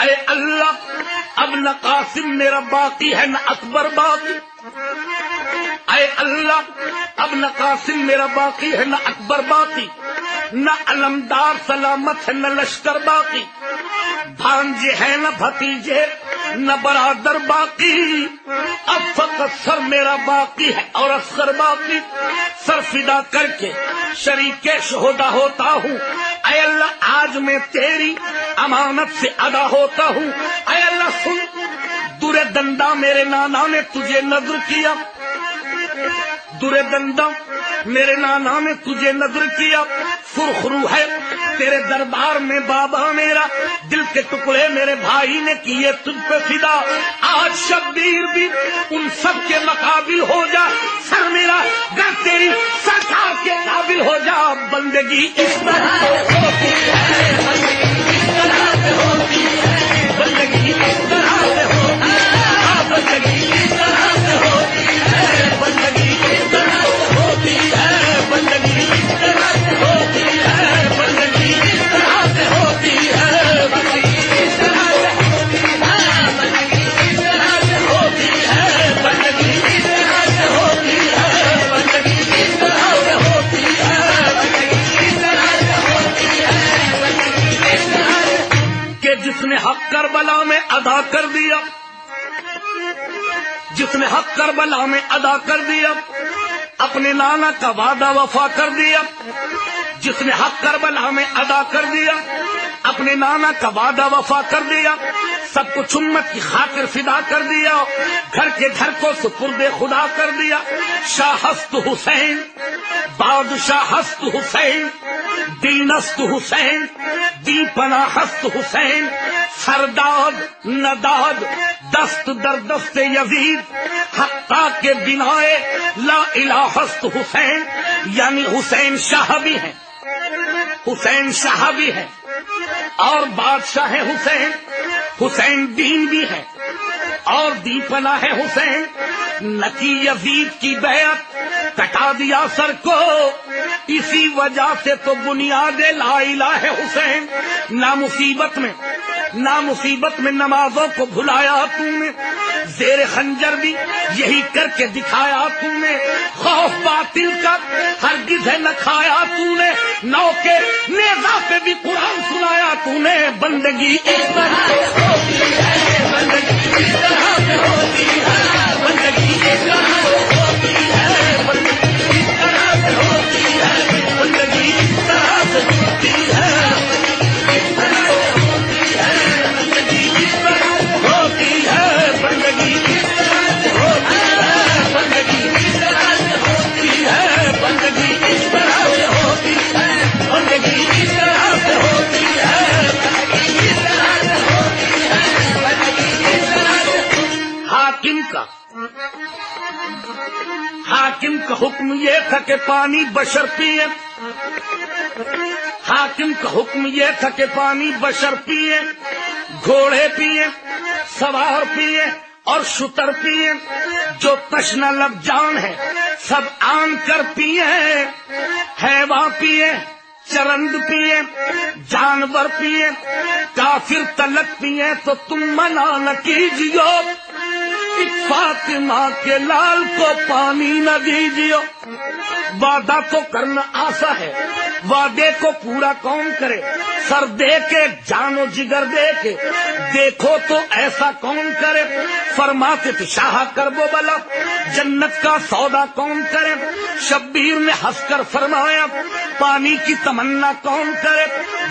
اے اللہ اب نہ قاسم میرا باقی ہے نہ اکبر باقی، اے اللہ اب نہ قاسم میرا باقی ہے نہ اکبر باقی، نہ علمدار سلامت ہے نہ لشکر باقی، بھانجے ہیں نہ بھتیجے نہ برادر باقی، اب فقط سر میرا باقی ہے اور اصغر باقی، سر فدا کر کے شریک شہدا ہوتا ہوں، اے اللہ آج میں تیری امانت سے ادا ہوتا ہوں، اے اللہ سن در دندا میرے نانا نے تجھے نذر کیا، در دندا میرے نانا نے تجھے نذر کیا، سرخرو ہے تیرے دربار میں بابا میرا، دل کے ٹکڑے میرے بھائی نے کیے تجھ پہ فدا، آج شبیر بھی ان سب کے مقابل ہو جا، سر میرا گر تیری سرکار کے قابل ہو جا، بندگی اس طرح ہوتی ہے، بندگی اس طرح سے ہوتی ہے، بندگی اس طرح سے ہوتی ہے، بندگی اس طرح سے ہوتی ہے، بندگی اس طرح سے ہوتی ہے، بندگی اس طرح سے ہوتی ہے، بندگی اس طرح سے ہوتی ہے، بندگی اس طرح سے ہوتی ہے، بندگی اس طرح سے ہوتی ہے، بندگی اس طرح سے ہوتی ہے، بندگی اس طرح سے ہوتی ہے، بندگی اس طرح سے کہ جس نے حق کربلا میں ادا کر دیا، جس نے حق کربلا میں ادا کر دیا، اپنے نانا کا وعدہ وفا کر دیا، جس نے حق کربلا میں ادا کر دیا، اپنے نانا کا وعدہ وفا کر دیا، سب کچھ امت کی خاطر فدا کر دیا، گھر کے گھر کو سپرد خدا کر دیا، شاہ ہست حسین بادشاہ ہست حسین، دینست حسین دی پناہ ہست حسین، سرداد نداد دست در دست یزید، حقا کے بنائے لا الہ ہست حسین، یعنی حسین شاہ بھی ہیں، حسین شاہ بھی ہے اور بادشاہ حسین، حسین دین بھی ہے اور دی پناہ ہے حسین، نکی یزید کی بیعت کٹا دیا سر کو، اسی وجہ سے تو بنیاد لا الہ ہے حسین، نہ مصیبت میں نمازوں کو بھلایا تم نے، زیر خنجر بھی یہی کر کے دکھایا تم نے، خوف باطل کا ہرگز ہے نہ کھایا تم نے، نو کے نیزہ پہ بھی قرآن سنایا تم نے، بندگی اس طرح سے ہوتی ہے، بندگی اس طرح سے ہوتی ہے، بندگی اس طرح سے ہوتی ہے، بندگی اس طرح سے ہوتی ہے، بندگی اس طرح سے ہوتی ہے، اس طرح سے ہوتی ہے، بندگی اس طرح سے ہوتی ہے، بندگی اس طرح سے ہوتی ہے، بندگی اس طرح سے ہوتی ہے، بندگی اس طرح سے ہوتی ہے، بندگی اس طرح سے ہوتی ہے، بندگی اس طرح سے ہوتی ہے، بندگی اس طرح سے۔ حاکم کا حکم یہ تھا کہ پانی بشر پیے، حاکم کا حکم یہ تھا کہ پانی بشر پیے، گھوڑے پیے، سوار پیے اور شتر پیے، جو تشنہ لب جان ہے سب آن کر پیے، حیوان پیے، چرند پیے، جانور پیے، کافر تلک پیے تو تم منع نہ کیجیو، فاطمہ کے لال کو پانی نہ دیجیے، وعدہ تو کرنا آسا ہے، وعدے کو پورا کون کرے، سر دے کے جان و جگر دے کے دیکھو تو ایسا کون کرے، فرماتے تھے شاہ کربو بلا جنت کا سودا کون کرے، شبیر نے ہنس کر فرمایا پانی کی تمنا کون کرے،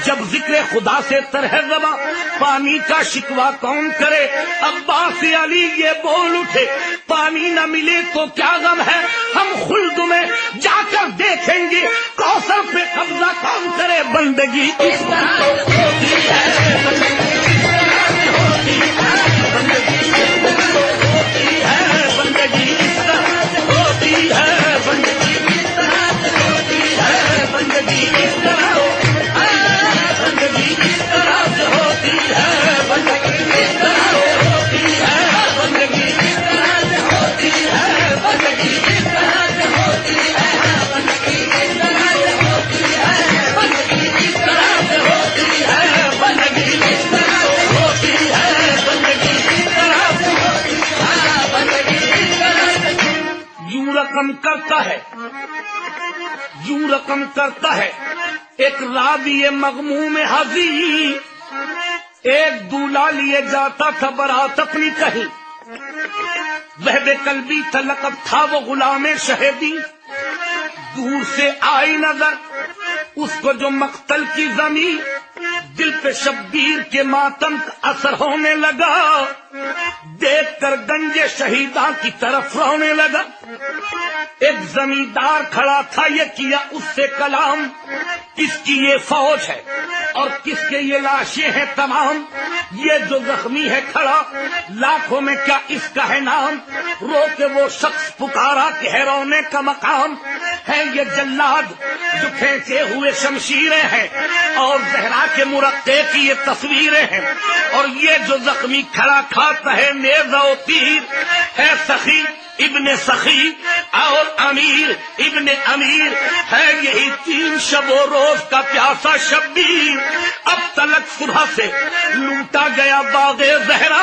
جب ذکر خدا سے طرح زباں پانی کا شکوہ کون کرے، عباس علی یہ بول اٹھے پانی نہ ملے تو کیا غم ہے، ہم خلد میں جا کر دیکھیں گے کوثر پہ قبضہ کون کرے، بندگی اس طرح سے ہوتی ہے، بندگی اس طرح سے ہوتی ہے، بندگی اس طرح سے ہوتی ہے، بندگی اس طرح سے ہوتی ہے، بندگی اس طرح سے ہوتی ہے، بندگی اس طرح بندگی اس طرح سے ہوتی ہے، بندگی اس طرح سے ہوتی ہے، بندگی اس طرح سے ہوتی ہے، بندگی اس طرح سے ہوتی ہے، بندگی اس طرح سے ہوتی ہے، بندگی اس طرح سے ہوتی ہے، ہے، یوں رقم کرتا ہے ایک راوی مغموم حزین، ایک دولہا لیے جاتا تھا برات اپنی کہیں، وہب قلبی تھا لقب تھا وہ غلام شہیدی، دور سے آئی نظر اس کو جو مقتل کی زمین، دل پہ شبیر کے ماتم کا اثر ہونے لگا، دیکھ کر گنجے شہیداں کی طرف رونے لگا۔ ایک زمیندار کھڑا تھا، یہ کیا اس سے کلام، کس کی یہ فوج ہے اور کس کے یہ لاشیں ہیں تمام، یہ جو زخمی ہے کھڑا لاکھوں میں کیا اس کا ہے نام، رو کے وہ شخص پکارا کہ ہے رونے کا مقام، ہے یہ جلاد جو کھینچے ہوئے شمشیریں ہیں اور زہرا کے مرقع کی یہ تصویریں ہیں، اور یہ جو زخمی کھڑا کھاتا ہے نیزہ و تیر، ہے سخی ابن سخی اور امیر ابن امیر، ہے یہی 3 شب و روز کا پیاسا شبیر، اب تلک صبح سے لوٹا گیا باغ زہرا،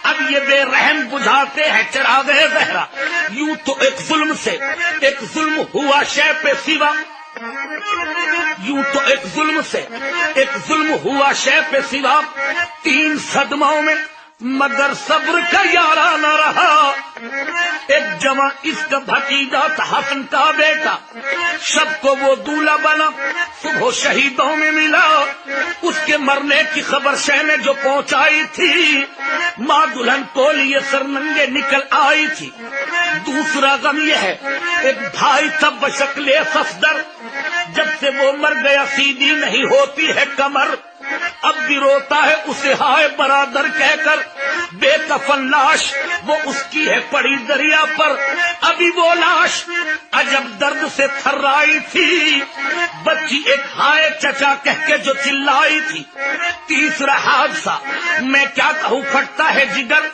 اب یہ بے رحم بجھاتے ہیں چراغ زہرا، یوں تو ایک ظلم سے ایک ظلم ہوا شے پہ سوا، یوں تو ایک ظلم سے ایک ظلم ہوا شے پہ سوا، 3 صدموں میں مگر صبر کا یارہ نہ رہا، ایک جواں اس کا بھتیجا تھا حسن کا بیٹا، شب کو وہ دولہا بنا صبح شہیدوں میں ملا، اس کے مرنے کی خبر شہ نے جو پہنچائی تھی، ماں دلہن کو لیے سرننگے نکل آئی تھی۔ دوسرا غم یہ ہے ایک بھائی تھا بشکل صفدر، جب سے وہ مر گیا سیدھی نہیں ہوتی ہے کمر، اب بھی روتا ہے اسے ہائے برادر کہہ کر، بے کفن لاش وہ اس کی ہے پڑی دریا پر، ابھی وہ لاش عجب درد سے تھرائی تھی، بچی ایک ہائے چچا کہہ کے جو چلائی تھی۔ تیسرا حادثہ میں کیا کہوں پھٹتا ہے جگر،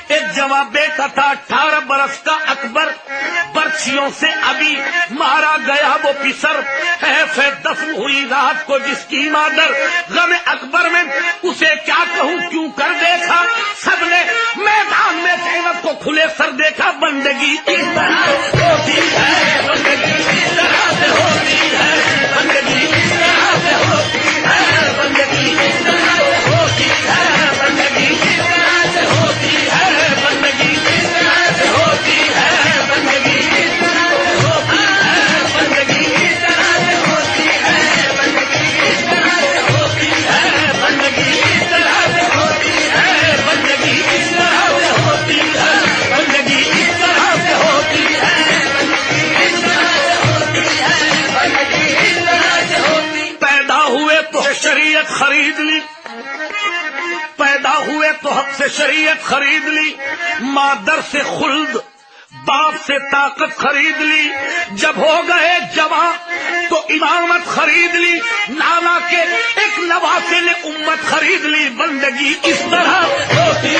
ایک جواں بیٹا تھا 18 برس کا اکبر، برچھیوں سے ابھی مارا گیا وہ پسر، ہے دفن ہوئی رات کو جس کی مادر، غم اکبر میں اسے کیا کہوں کیوں کر دیکھا، سب نے میدان میں زینب کو کھلے سر دیکھا، بندگی اس طرح ہوتی ہے، بندگی اس طرح سے ہوتی ہے، بندگی اس طرح سے ہوتی ہے، بندگی اس طرح سے ہوتی ہے، بندگی اس طرح سے ہوتی ہے، بندگی اس طرح سے ہوتی ہے، بندگی اس طرح سے ہوتی ہے، بندگی اس طرح سے ہوتی ہے، بندگی اس طرح سے ہوتی ہے، بندگی اس طرح سے ہوتی ہے، بندگی اس طرح سے ہوتی ہے، بندگی اس طرح سے ہوتی ہے، بندگی اس طرح سے ہوتی ہے، بندگی اس طرح سے ہوتی۔ پیدا ہوئے تو شریعت خرید لی، پیدا ہوئے تو حق سے شریعت خرید لی، مادر سے خلد باپ سے طاقت خرید لی، جب ہو گئے جواں تو امامت خرید لی، نانا کے ایک نواسے نے امت خرید لی، بندگی اس طرح ہوتی